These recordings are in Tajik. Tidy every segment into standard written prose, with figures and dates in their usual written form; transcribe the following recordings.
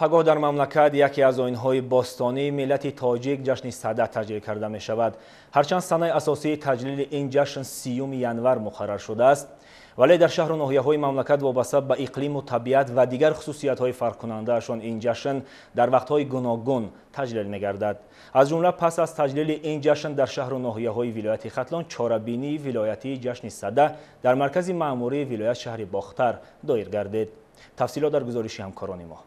پگاه در مملکت یکی از آیین‌های باستانی ملت تاجیک جشن صده تجلیل کرده می شود. هرچند سنه اساسی تجلیل این جشن 30 ینور مقرر شده است، ولی در شهر و ناحیه‌های مملکت وابسته به اقلیم و طبیعت و دیگر خصوصیت‌های فرق کننده اشون این جشن در وقت‌های گوناگون تجلیل می‌گردد. از جمله پس از تجلیل این جشن در شهر و ناحیه‌های ولایت ختلان، چهاربینی ولایتی جشن صده در مرکز مأموری ولایت شهر باختر دایر گردید. تفصیلات در گزارش همکاران ما.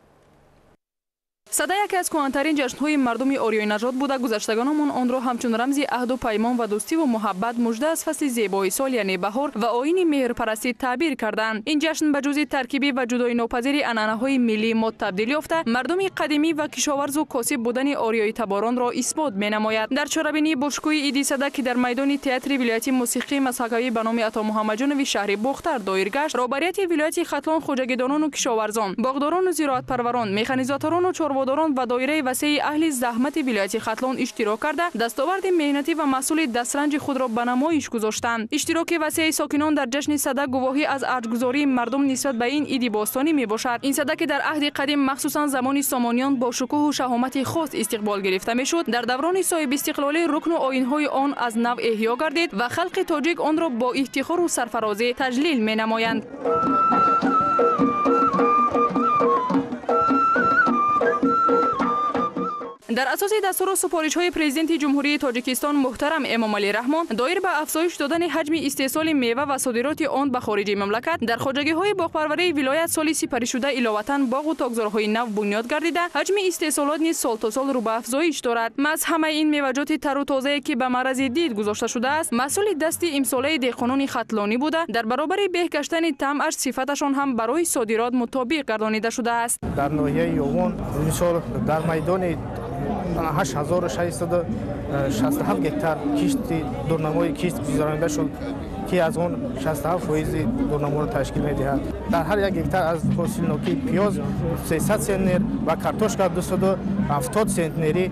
صده یکی از کهن‌ترین جشن‌های مردم آریای نژاد بوده. گذشتگانمان آن را همچون رمزی عهد و پیمان و دوستی و محبت، مژده از فصل زیبای سال یعنی بهار و آیین مهرپرستی تعبیر کردند. این جشن به جز ترکیبی و جدای ناپذیر عنعنه‌های ملی ما تبدیل یافته، مردم قدیمی و کشاورز و کاسب بودن آریای تباران را اثبات می‌نماید. در چهاربینی باشگاه ایدی صده که در میدان تئاتر ولایتی موسیقی مسحکوی به نام عطا محمد جانوی شهر باختر دایر گشت، رهبریت ولایت ختلان، خوجگیدانان و کشاورزان، باغداران و زراعت پروران، میخانیزاتوران و چاره‌داران و دایره وسیع اهل زحمت ولایت ختلان اشتراک کرده دستاورد مهنتی و مسئول دسترنج خود را به نمایش گذاشتند. اشتراک وسیع ساکنان در جشن صده گواهی از ارجگذاری مردم نسبت به این عید باستانی می باشد. این صده که در عهد قدیم مخصوصا زمان سامانیان با شکوه و شهامت خاص استقبال گرفته میشد، در دوران صاحب استقلالی رکن و آیین‌های آن از نو احیا گردید و خلق تاجیک آن را با افتخار و سرفرازی تجلیل می نمایند. در اساس دستور و سفارش‌های پرزیدنت جمهوری تاجیکستان محترم امام علی رحمان دایر به افزایش دادن حجم استحصال میوه و صادرات آن به خارج مملکت، در خواجگی‌های باغپروری ولایت سالی سپری شده علاوه باغ و تاکزارهای نو بنیاد گردیده، حجم استحصالات نیز سال تا سال رو به افزایش دارد. از همه این میوه‌جات تر و تازه که به معرض دید گذاشته شده است، مسئول دست امساله دهقانان ختلانی بوده، در برابر بهگشتن طعمش صفتشان هم برای صادرات مطابق گردانیده شده است. در ناحیه یوغون امسال در میدان 8667 گکتار کشت دورنمای کشت گذرانده شد که از اون 67% دورنما را تشکیل می‌دهد. در هر یک گکتار از حاصل نوکی پیاز 300 سنتنر و کارتوشکا 270 سنتنری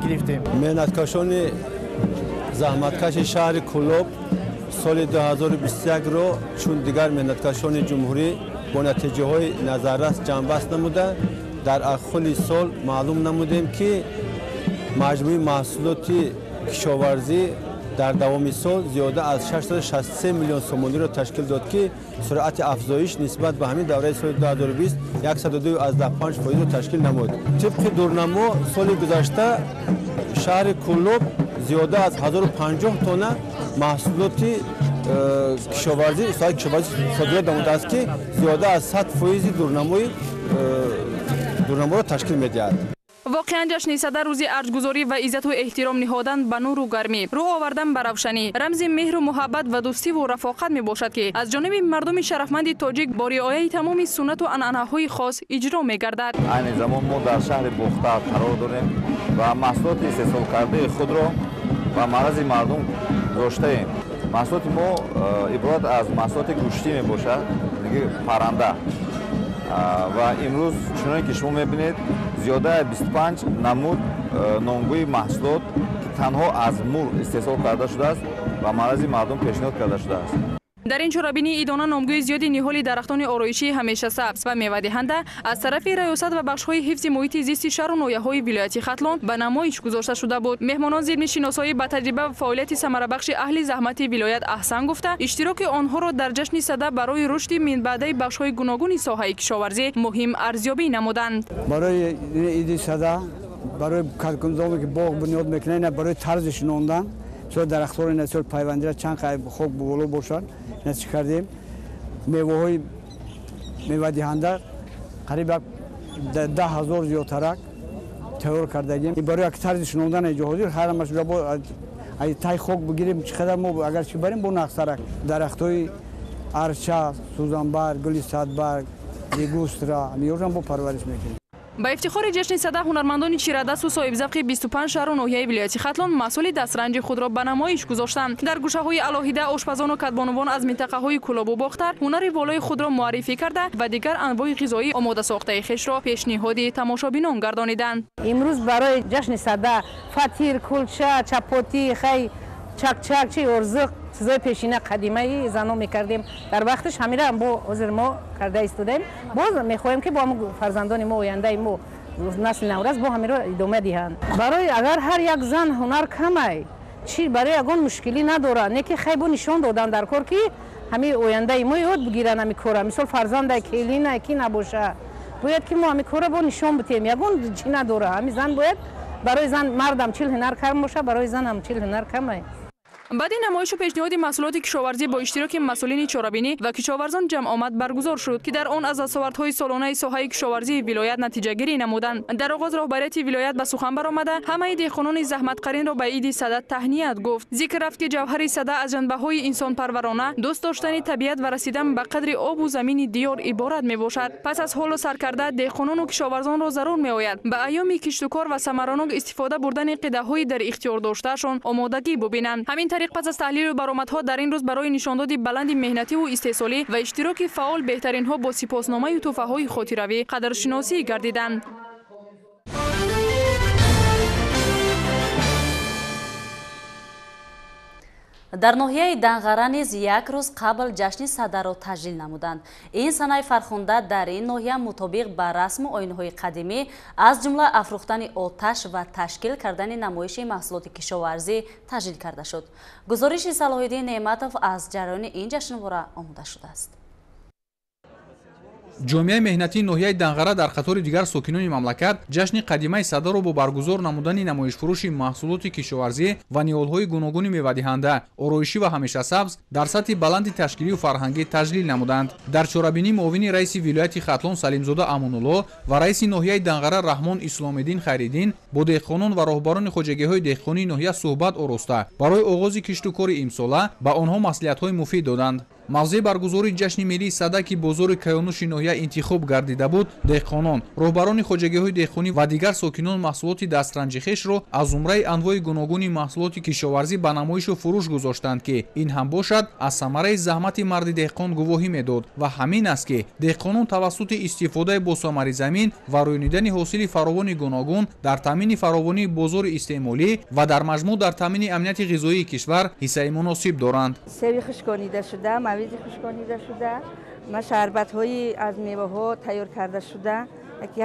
گرفتیم. مهنتکشان زحمتکش شهر کلوب سال 2021 رو چون دیگر مهنتکشان جمهوری با نتیجه‌های نظررس جنبست نموده، در اخر سال معلوم نمودیم که مجموع محصولات کشاورزی در دوام سال زیاده از 663 میلیون سومانی را تشکیل داد که سرعت افزایش نسبت به همین دوره سال 2020 102.5% را تشکیل نمود. طبق دورنما سال گذشته شهر کلوب زیاده از 1050 تن محصولات کشاورزی صادرات نموده است که زیاده از 100% دورنما را تشکیل می‌دهد. واقعا جشن صده روزی ارجگذاری و عزت و احترام نهادن به نور و گرمی، رو آوردن به روشنی، رمز مهر و محبت و دوستی و رفاقت می باشد که از جانب مردم شرفمند تاجیک با رعایت تمام سنت و عنعنه‌های خاص اجرا می گردد. این زمان ما در شهر باختر قرار داریم و محصولات استحصال کرده خود را به معرض مردم گذاشته ایم. محصولات ما عبارت از محصولات گوشتی می باشد، دیگه پرنده. و امروز چنانکه که شما می‌بینید زیاده 25 نمود نامگوی محصولات که تنها از مور استحصال کرده شده است و معرض مردم پیشنهاد کرده شده است. در این چهاربینی ایدانه نامگوی زیادی نهال درختان آرایشی همیشه سبز و میوه دهنده از طرف ریاست و بخش‌های حفظ محیط زیست شهر و ناحیه‌های ولایت ختلان به نمایش گذاشته شده بود. مهمانان زیرنشین‌های با تجربه و فعالیت ثمره‌بخش اهل زحمت ولایت احسان گفته اشتراک آنها را در جشن صده برای رشد منبعده بخش‌های گوناگون ساحه کشاورزی مهم ارزیابی نمودند. برای عید صده برای کارکنان که باغ بنیاد می‌کنند برای طرز شناندن چون درختان نسل پیوندی را چند قایب خوب بالا باشد نصب کردیم. میوه دهنده قریب 10,000 زیادترک تیار کردیم. برای یک طرز شناندن جهازی هر مشروع با ای تای خوک بگیریم چقدر ما اگر چی بریم با نقصرک درختای ارچه، سوزنبرگ، گل صدبرگ، لیگوسترا میورم با پرورش میکنیم. با افتخار جشن صده هنرمندان چیردست و صاحب ذوق 25 شهر و ناحیه ولایت ختلان مسئول دسترنج خود را به نمایش گذاشتند. در گوشه‌های الهیده آشپزان و کدبانوان از منطقه‌های کلاب و باختر هنر والای خود را معرفی کرده و دیگر انواع غذایی آماده ساخته خویش را پیشنهاد تماشابینان گردانیدند. امروز برای جشن صده فطیر، کلچه، چپاتی، خی، چکچک، چی ارزق چیزای پیشینه قدیمی زنا میکردیم. در وقتش همیشه با حضور ما کرده ایستادیم. باز میخواهیم که با فرزندان ما آینده ما насли наврас бо ҳамеро идома диҳанд. Барои агар ҳар як зан ҳунар камай чӣ барои ягон мушкилӣ надорад, не ки хай бо нишон додан дар кор ки ҳамин ояндаи мо ёд бигиранд ҳамин кора. Мисол фарзандай келина ки набоша. Бояд ки мо ҳамин кора бо нишон битем. Ягон чӣ надора. Ҳамин зан бояд барои зан мардам чил ҳунар кам боша, барои занам чил ҳунар камай. баъди намоишу пешниҳоди маҳсулоти кишоварзӣ бо иштироки масъулини чорабинӣ ва кишоварзон ҷамъомад баргузор шуд ки дар он аз дастовардҳои солонаи соҳаи кишоварзии вилоят натиҷагирӣ намуданд. Дар оғоз роҳбарияти вилоят ба сухан баромада ҳамаи деҳқонони заҳматкаринро ба иди сада таҳният гуфт. зикр рафт ки ҷавҳари сада аз ҷанбаҳои инсонпарварона, дӯст доштани табиат ва расидан ба қадри обу замини диёр иборат мебошад. Пас аз ҳолу саркарда деҳқонону кишоварзонро зарур меояд ба айёми киштукор ва самаранок истифода бурдани қидаҳои дар ихтиёр доштаашон омодагӣ бубинанд. Ҳамин тариқ пас аз таҳлилу баромадҳо дар ин рӯз барои нишондоди баланди меҳнативу истеҳсолӣ ва иштироки фаъол беҳтаринҳо бо сипосномаю тӯҳфаҳои хотиравӣ қадршиносӣ гардиданд. дар ноҳияи Данғара низ як рӯз қабл ҷашни садаро таҷлил намуданд. Ин санаи фархунда дар ин ноҳия мутобиқ ба расму оинҳои қадимӣ аз ҷумла афрӯхтани оташ ва ташкил кардани намоиши маҳсулоти кишоварзӣ таҷлил карда шуд. гузориши Салоҳиддин Неъматов аз ҷараёни ин ҷашнвора омода шудааст. ҷомеаи меҳнатии ноҳияи Данғара дар қатори дигар сокинони мамлакат ҷашни қадимаи садаро бо баргузор намудани намоишфурӯши маҳсулоти кишоварзӣ ва ниҳолҳои гуногуни мевадиҳанда, ороишӣ ва ҳамешасабз дар сатҳи баланди ташкилию фарҳангӣ таҷлил намуданд. дар чорабинӣ муовини раиси вилояти Хатлон Салимзода Амонулло ва раиси ноҳияи Данғара Раҳмон Исломиддин Хайриддин бо деҳқонон ва роҳбарони хоҷагиҳои деҳқонии ноҳия суҳбат ороста барои оғози киштукори имсола ба онҳо маслиҳатҳои муфид доданд. мавзеи баргузории ҷашни миллии сада ки бозори каёнуши ноҳия интихоб гардида буд, деҳқонон, роҳбарони хоҷагиҳои деҳқонӣ ва дигар сокинон маҳсулоти дастранҷихешро аз зумраи анвои гуногуни маҳсулоти кишоварзӣ ба намоишу фурӯш гузоштанд ки ин ҳам бошад аз самараи заҳмати марди деҳқон гувоҳӣ медод ва ҳамин аст ки деҳқонон тавассути истифодаи босамари замин ва рӯйнидани ҳосили фаровони гуногун дар таъмини фаровонии бозори истеъмолӣ ва дар маҷмӯъ дар таъмини амнияти ғизоии кишвар ҳиссаи муносиб доранд. мавизи хушконида шуда ва шарбатҳои аз меваҳо тайёр карда шуда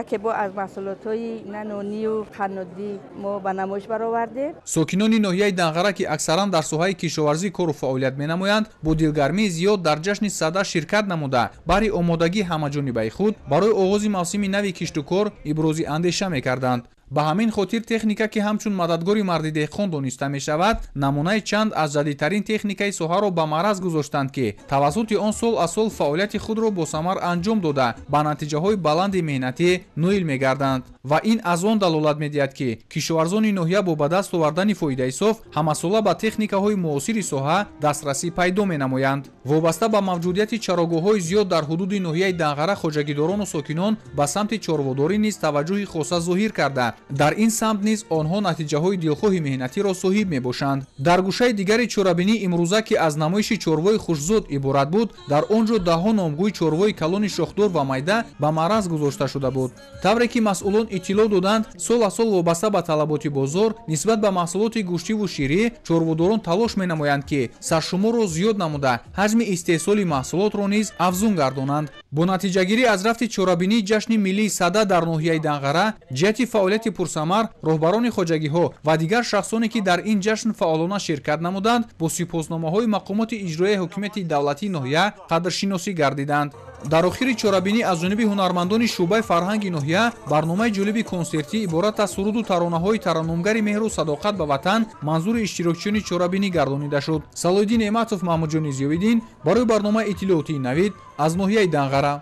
яке бо аз маҳсулотҳои нонию қаннодӣ мо ба намоиш баровардем. сокинони ноҳияи Данғара ки аксаран дар соҳаи кишоварзӣ кору фаъолият менамоянд, бо дилгармии зиёд дар ҷашни сада ширкат намуда баҳри омодагии ҳамаҷонибаи худ барои оғози мавсими нави киштукор ибрози андеша мекарданд. ба ҳамин хотир техника ки ҳамчун мададгори марди деҳқон дониста мешавад, намунаи чанд аз ҷадидтарин техникаи соҳаро ба маъраз гузоштанд ки тавассути он сол аз сол фаъолияти худро босамар анҷом дода ба натиҷаҳои баланди меҳнатӣ ноил мегарданд. ва ин аз он далолат медиҳад ки кишоварзони ноҳия бо ба даст овардани фоидаи соф ҳамасола ба техникаҳои муосири соҳа дастрасӣ пайдо менамоянд. вобаста ба мавҷудияти чароғоҳҳои зиёд дар ҳудуди ноҳияи Данғара хоҷагидорону сокинон ба самти чорводорӣ низ таваҷҷӯҳи хоса зоҳир карда дар ин самт низ онҳо натиҷаҳои дилхоҳи меҳнатиро соҳиб мебошанд. дар гӯшаи дигари чорабинӣ имрӯза ки аз намоиши чорвои хушзуд иборат буд, дар он ҷо даҳҳо номгӯи чорвои калони шохдор ва майда ба маъраз гузошта шуда буд. тавре ки масъулон иттилоъ доданд, сол аз сол вобаста ба талаботи бозор нисбат ба маҳсулоти гӯштиву ширӣ, чорводорон талош менамоянд ки саршуморро зиёд намуда ҳаҷми истеҳсоли маҳсулотро низ афзун гардонанд. бо натиҷагирӣ аз рафти чорабинии ҷашни миллии сада дар ноҳияи Данғара, ҷиҳати фаъолияти пурсамар, роҳбарони хоҷагиҳо ва дигар шахсоне ки дар ин ҷашн фаъолона ширкат намуданд, бо сипосномаҳои мақомоти иҷроияи ҳокимияти давлатии ноҳия қадршиносӣ гардиданд. дар охири чорабинӣ аз ҷониби ҳунармандони шӯъбаи фарҳанги ноҳия барномаи ҷолиби консертӣ иборат аз суруду таронаҳои тараннумгари меҳру садоқат ба ватан манзури иштирокчиёни чорабинӣ гардонида шуд. Салоҳиддин Неъматов, Маҳмудҷони Зиёиддин барои барномаи иттилоотии Навид аз ноҳияи Данғара.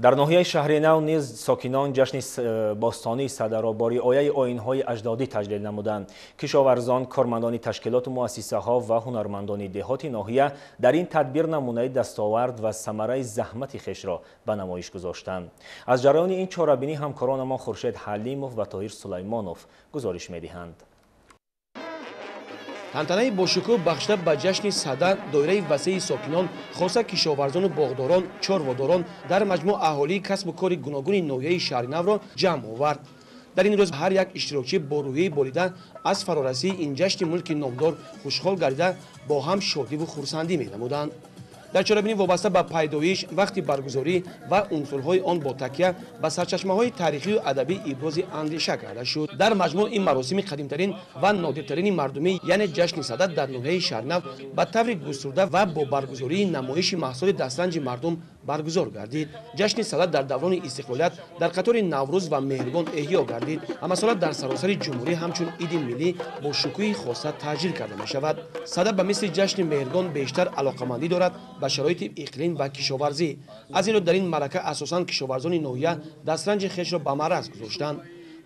дар ноҳияи шаҳри нав низ сокинон ҷашни бостонии садаро бо риояи оинҳои аҷдодӣ таҷлил намуданд. кишоварзон, кормандони ташкилоту муассисаҳо ва ҳунармандони деҳоти ноҳия дар ин тадбир намунаи дастовард ва самараи заҳмати хешро ба намоиш гузоштанд. аз ҷараёни ин чорабинӣ ҳамкоронамон Хуршед Ҳалимов ва Тоҳир Сулаймонов гузориш медиҳанд. тантанаи бошукӯҳ бахшида ба ҷашни сада доираи васеи сокинон, хоса кишоварзону боғдорон, чорводорон дар маҷмӯъ аҳолии касбу кори гуногуни ноҳияи шаҳри навро ҷамъ овард. در این روز هر یک اشتراکچی با روحیه بالیده از فرارسی این جشن ملک نامدار خوشحال گردیده با هم شادی و خرسندی می‌نمودند. در چاره‌بینی وابسته به پیدایش، وقت برگزاری و عنصرهای آن با تکیه به سرچشمه‌های تاریخی و ادبی ابراز اندیشه کرده شد. در مجموع این مراسم قدیمترین و نادرترین مردمی یعنی جشن صدد در ناحیه شهرنو به طور گسترده و با برگزاری نمایش محصول دسترنج مردم برگزار گردید. جشن صدد در دوران استقلالیت در قطار نوروز و مهرگان احیا گردید. همساله در سراسر جمهوری همچون عید ملی با شکوه خاصه تجلیل کرده می شود. صدد به مثل جشن مهرگان بیشتر علاقمندی دارد به شرایط اقلیم و کشاورزی. از این رو در این معرکه اساساً کشاورزان ناحیه دسترنج خویش را به معرض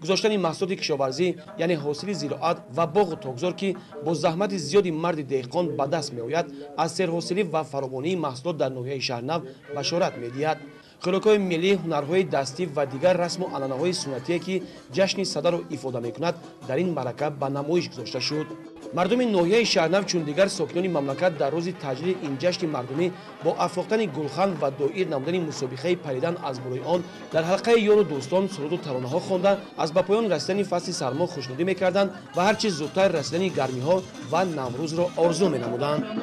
گذاشتن محصولات کشاورزی یعنی حاصل زراعت و باغ و تاگزار که با زحمت زیادی مرد دهقان به دست می آید از سرحاصلی و فراوانی محصولات در ناحیه شهرنو بشارت می دهد. خلاقای ملی، هنرهای دستی و دیگر رسم و عنعنه‌های سنتی که جشن صدد را افاده می‌کند در این معرکه به نمایش گذاشته شد. مردم ناحیه شهرنو چون دیگر ساکنان مملکت در روز تجلیل این جشن مردمی با افروختن گلخند و دایر نمودن مسابقه پریدن از بالای آن در حلقه یار و دوستان سرود و ترانه‌ها خوانده از به پایان رسیدن فصل سرما خوشنودی می‌کردند و هرچه زودتر رسیدن گرمی‌ها و نوروز را آرزو می‌نمودند.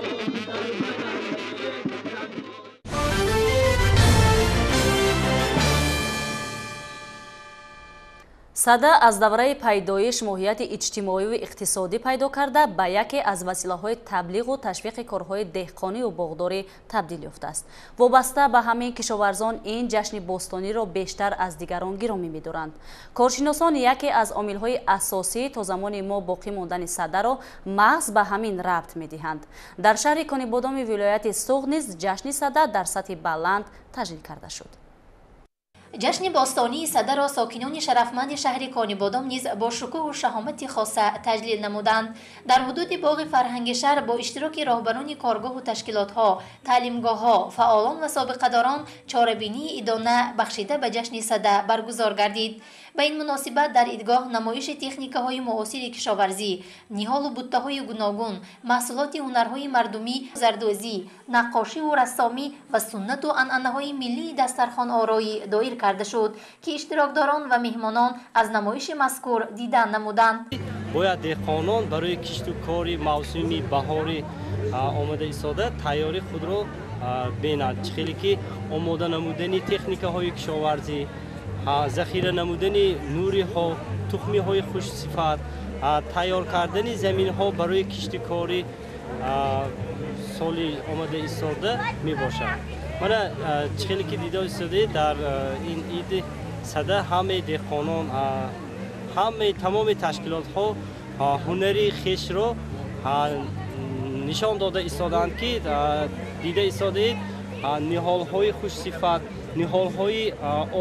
сада аз давраи пайдоиш моҳияти иҷтимоиву иқтисодӣ пайдо карда ба яке аз василаҳои таблиғу ташвиқи корҳои деҳқониву боғдорӣ табдил ёфтааст. вобаста ба ҳамин кишоварзон ин ҷашни бостониро бештар аз дигарон гиромӣ медоранд. коршиносон яке аз омилҳои асосӣ то замони мо боқӣ мондани садаро маҳз ба ҳамин рабт медиҳанд. дар шаҳри конибодоми вилояти Суғ низ ҷашни сада дар сатҳи баланд таҷлил карда шуд. ҷашни бостонии садаро сокинони шарафманди шаҳри Конибодом низ бо шукӯҳу шаҳомати хоса таҷлил намуданд. дар ҳудуди боғи фарҳанги шаҳр бо иштироки роҳбарони коргоҳу ташкилотҳо, таълимгоҳҳо, фаъолон ва собиқадорон чорабинии идона бахшида ба ҷашни сада баргузор гардид. ба ин муносибат дар идгоҳ намоиши техникаҳои муосири кишоварзӣ, ниҳолу буттаҳои гуногун, маҳсулоти ҳунарҳои мардумӣ, зардӯзӣ, наққошиву рассомӣ ва суннату анъанаҳои миллии дастархонороӣ доир карда шуд, ки иштирокдорон ва меҳмонон аз намоиши мазкур дидан намуданд. бояд деҳқонон барои кишту кори мавсими баҳорӣ омода истода тайёри худро бинанд. чӣ хеле ки омода намудани техникаҳои кишоварзӣ, захира намудани нуриҳо, тухмиҳои хушсифат, тайёр кардани заминҳо барои киштикори соли омода истода мебошад. мана чӣ хеле ки дида истодаи дар ин иди сада ҳамаи деҳқонон, ҳамаи тамоми ташкилотҳо ҳунари хешро нишон дода истодаанд, ки дида истодаи ниҳолҳои хушсифат, ниҳолҳои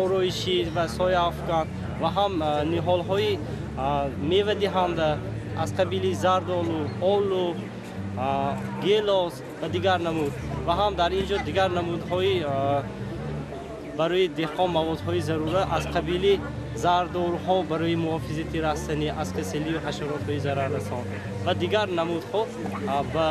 ороишӣ ва сояафкан ва ҳам ниҳолҳои мевадиҳанда аз қабили зардолу, олу, гелос ва дигар намуд ва ҳам дар ин ҷо дигар намудҳои барои деҳқон маводҳои зарура аз қабили зардолҳо барои муҳофизати растанӣ аз каселию ҳашаротҳои зараррасон ва дигар намудҳо ба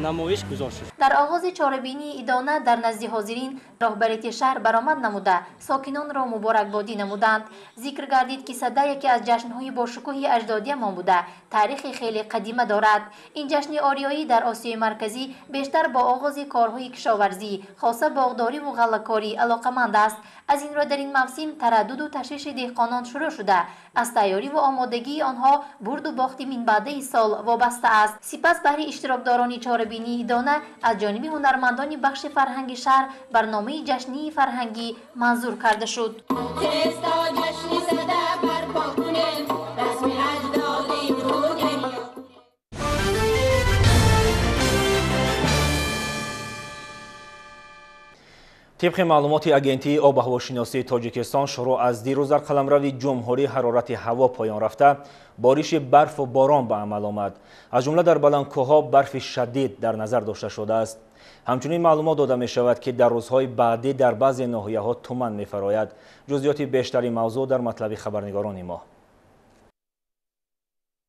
намоиш гузошт шуд. дар оғози чорабинии идона дар назди ҳозирин роҳбарияти шаҳр баромад намуда сокинонро муборакбодӣ намуданд. зикр гардид ки сада яке аз ҷашнҳои бошукӯҳи аҷдодиямон буда таърихи хеле қадима дорад. ин ҷашни ориёӣ дар осиёи марказӣ бештар бо оғози корҳои кишоварзӣ, хоса боғдориву ғаллакорӣ алоқаманд аст. аз ин ро дар ин мавсим тараддуду ташвиши деҳқонон шурӯъ шуда аз тайёриву омодагии онҳо бурду бохти минбаъдаи сол вобаста аст. сипас баҳри иштирокдорони чорабинии идона аз ҷониби ҳунармандони бахши фарҳанги шаҳр барномаи ҷашнии фарҳангӣ манзур карда шуд. طبق معلومات агентии об ва ҳавошиносии тоҷикистон шуруъ аз дирӯз дар қаламрави ҷумҳурӣ ҳарорати ҳаво поён рафта бориши барфу борон ба амал омад. аз ҷумла дар баландкӯҳҳо барфи шадид дар назар дошта шудааст. ҳамчунин маълумот дода мешавад ки дар рӯзҳои баъдӣ дар баъзе ноҳияҳо туман мефарояд. ҷузъиёти бештари мавзӯъ дар матлаби хабарнигорони мо.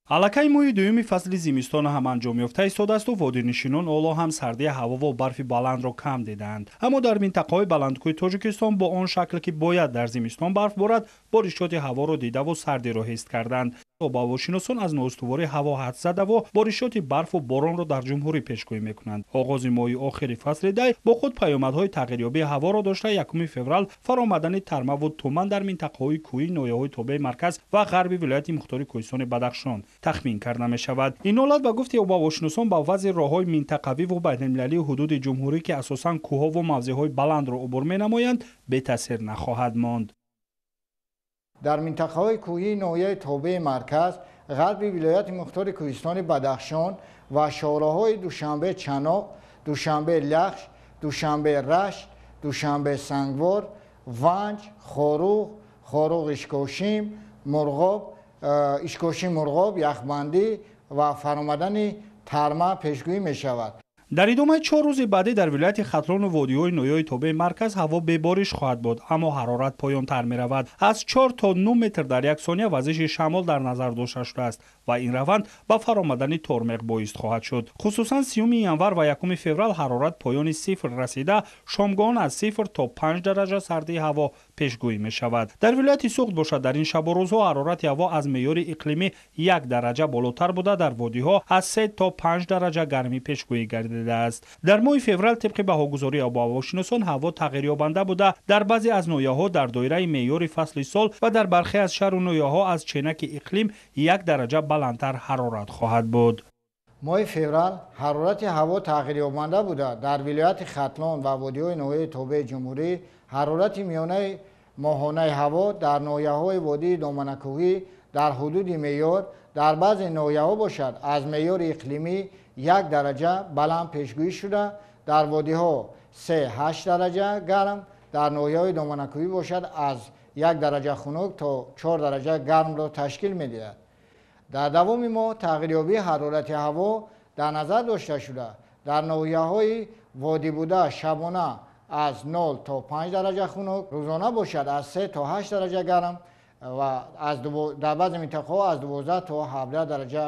аллакай моҳи дуюми фасли зимистон ҳам анҷом ёфта истодасту водинишинон оло ҳам сардии ҳавову барфи баландро кам дидаанд. аммо дар минтақаҳои баландкӯҳи тоҷикистон бо он шакл ки бояд дар зимистон барф борад боришоти ҳаворо дидаву сардиро ҳис карданд. обавошиносон аз ноустувории ҳаво ҳадс задаву боришоти барфу боронро дар ҷумҳурӣ пешгӯӣ мекунанд. оғози моҳи охири фасли дай бо худ паёмадҳои тағйирёбии ҳаворо дошта 1 феврал фаромадани тармаву туман дар минтақаҳои кӯҳӣ ноҳияҳои тобеи марказ ва ғарби вилояти мухтори кӯҳистони бадахшон тахмин карда мешавад. ин ҳолат ба гуфти обавошиносон ба вазъи роҳҳои минтақавиву байналмилалии ҳудуди ҷумҳурӣ ки асосан кӯҳҳову мавзеъҳои баландро убур менамоянд бетаъсир нахоҳад монд. дар минтақаҳои кӯҳии ноҳияи тобеи марказ, ғарби вилояти мухтори кӯҳистони бадахшон ва шораҳои душанбе чаноқ, душанбе лахш, душанбе рашт, душанбе сангвор, ванҷ, хоруғ, хоруғ ишкошим, мурғоб, ишкоши мурғоб, яхбандӣ ва фаромадани тарма пешгӯӣ мешавад. дар идомаи 4 рӯзи баъдӣ дар вилояти хатлону водиҳои ноҳияи тобеи марказ ҳаво бебориш хоҳад буд, аммо ҳарорат поёнтар меравад. аз 4 то 9 метр дар як сония вазиши шамол дар назар дошта шудааст ва ин раванд ба фаромадани тормеғ боис хоҳад шуд. хусусан 3 январ ва 1 феврал ҳарорат поёни сифр расида шомгоҳон аз 0 то 5 дараҷа сардии ҳаво пешгӯӣ мешавад. дар вилояти суғд бошад дар ин шабу рӯзҳо ҳарорати ҳаво аз меъёри иқлимӣ 1 дараҷа болотар буда дар водиҳо аз 3 то 5 дараҷа гармӣ пешгӯӣ гардид. дар моҳи феврал тибқи баҳогузории обҳавошиносон ҳаво тағйирёбанда буда дар баъзе аз ноҳияҳо дар доираи меъёри фасли сол ва дар бархе аз шаҳру ноҳияҳо аз ченаки иқлим 1 дараҷа баландтар ҳарорат хоҳад буд. моҳи феврал ҳарорати ҳаво тағйирёбанда буда дар вилояти хатлон ва водиҳои ноҳияи тобеи ҷумҳурӣ ҳарорати миёнаи моҳонаи ҳаво дар ноҳияҳои водии доманакӯҳӣ дар ҳудуди меъёр дар баъзе ноҳияҳо бошад аз меъёри иқлимӣ 1 дараҷа баланд пешгӯӣ шуда дар водиҳо 3-8 дараҷа гарм дар ноҳияҳои доманакӯҳӣ бошад аз 1 дараҷа хунук то 4 дараҷа гармро ташкил медиҳад. дар давоми моҳ тағйирёбии ҳарорати ҳаво дар назар дошта шуда дар ноҳияҳои водибуда шабона аз 0 то 5 дараҷа хунук, рӯзона бошад аз 3 то 8 дараҷа гарм ва дар баъзе минтақаҳо аз 12 то 17 дараҷа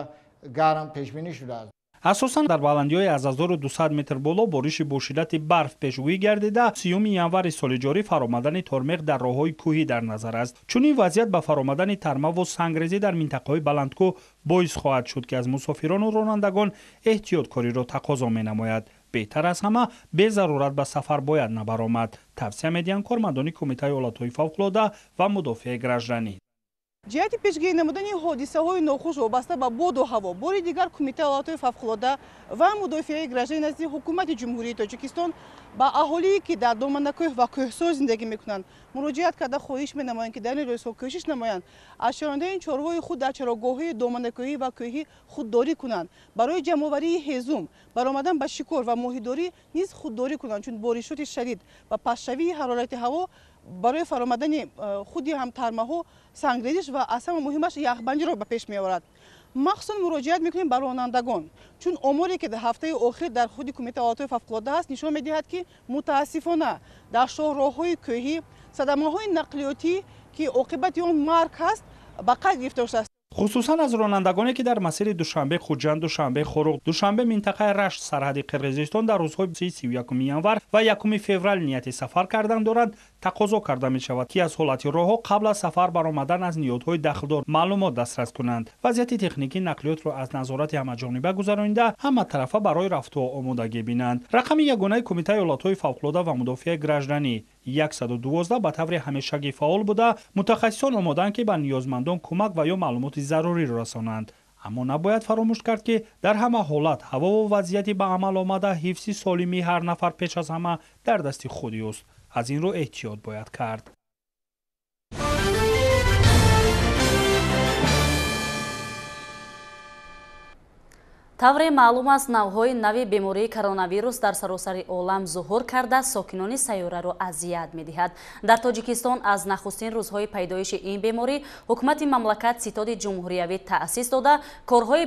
гарм пешбинӣ шудааст. асосан дар баландиҳои аз 1200 метр боло бориши бошиддати барф пешгӯӣ гардида 3 январи соли ҷорӣ фаромадани тормеғ дар роҳҳои кӯҳӣ дар назар аст. чунин вазъият ба фаромадани тармаву сангрезӣ дар минтақаҳои баландкӯҳ боис хоҳад шуд ки аз мусофирону ронандагон эҳтиёткориро тақозо менамояд. беҳтар аз ҳама безарурат ба сафар бояд набаромад, тавсия медиҳанд кормандони кумитаи ҳолатҳои фавқулода ва мудофиаи гражданӣ. ҷиҳати пешгирӣ намудани ҳодисаҳои нохуш вобаста ба боду ҳаво бори дигар кумитаи ҳолатҳои фавқулода ва мудофиаи гражданӣ назди ҳукумати ҷумҳурии тоҷикистон ба аҳолие ки дар доманакӯҳ ва кӯҳсор зиндагӣ мекунанд муроҷиат карда хоҳиш менамоянд ки дар ин рӯзҳо кӯшиш намоянд аз шарондаи чорвои худ дар чарогоҳҳои доманакӯҳӣ ва кӯҳӣ худдорӣ кунанд, барои ҷамъоварии ҳезум, баромадан ба шикор ва моҳидорӣ низ худдорӣ кунанд, чун боришоти шадид ва пастшавии ҳарорати ҳаво барои фаромадани худи ҳам тармаҳо сангрезиш ва аз ҳама муҳимаш яхбандиро ба пеш меорад. махсусан муроҷиат мекунем ба ронандагон, чун оморе ки дар ҳафтаи охир дар худи кумитаи ҳолатҳои фавқулода ҳаст нишон медиҳад ки мутаассифона дар шоҳроҳҳои кӯҳӣ садамаҳои нақлиётӣ ки оқибати он марг ҳаст ба қайд гирифта шудааст. хусусан аз ронандагоне ки дар масири душанбе хуҷанд, душанбе хоруғ, душанбе минтақаи рашт сарҳади қирғизистон дар рӯзҳои 31 январ ва 1 феврал нияти сафар кардан доранд тақозо карда мешавад ки аз ҳолати роҳҳо қабл аз сафар баромадан аз ниёдҳои дахлдор маълумот дастрас кунанд. вазъияти техникии нақлиётро аз назорати ҳамаҷониба гузаронида ҳаматарафа барои рафту омодагӣ бинанд. рақами ягонаи кумитаи ҳолатҳои фавқулода ва мудофиаи гражданӣ 112 ба таври ҳамешагӣ фаъол буда мутахассисон омоданд ки ба ниёзмандон кӯмак ва ё маълумоти заруриро расонанд. аммо набояд фаромӯш кард ки дар ҳама ҳолат ҳавову вазъияти ба амал омада ҳифзи солимии ҳар нафар пеш аз ҳама дар дасти худи уст. аз ин рӯ эҳтиёт бояд кард. тавре маълум аст навъҳои нави бемории коронавирус дар саросари олам зуҳур карда сокинони сайёраро азият медиҳад. дар тоҷикистон аз нахустин рӯзҳои пайдоиши ин беморӣ ҳукумати мамлакат ситоди ҷумҳуриявӣ таъсис дода корҳои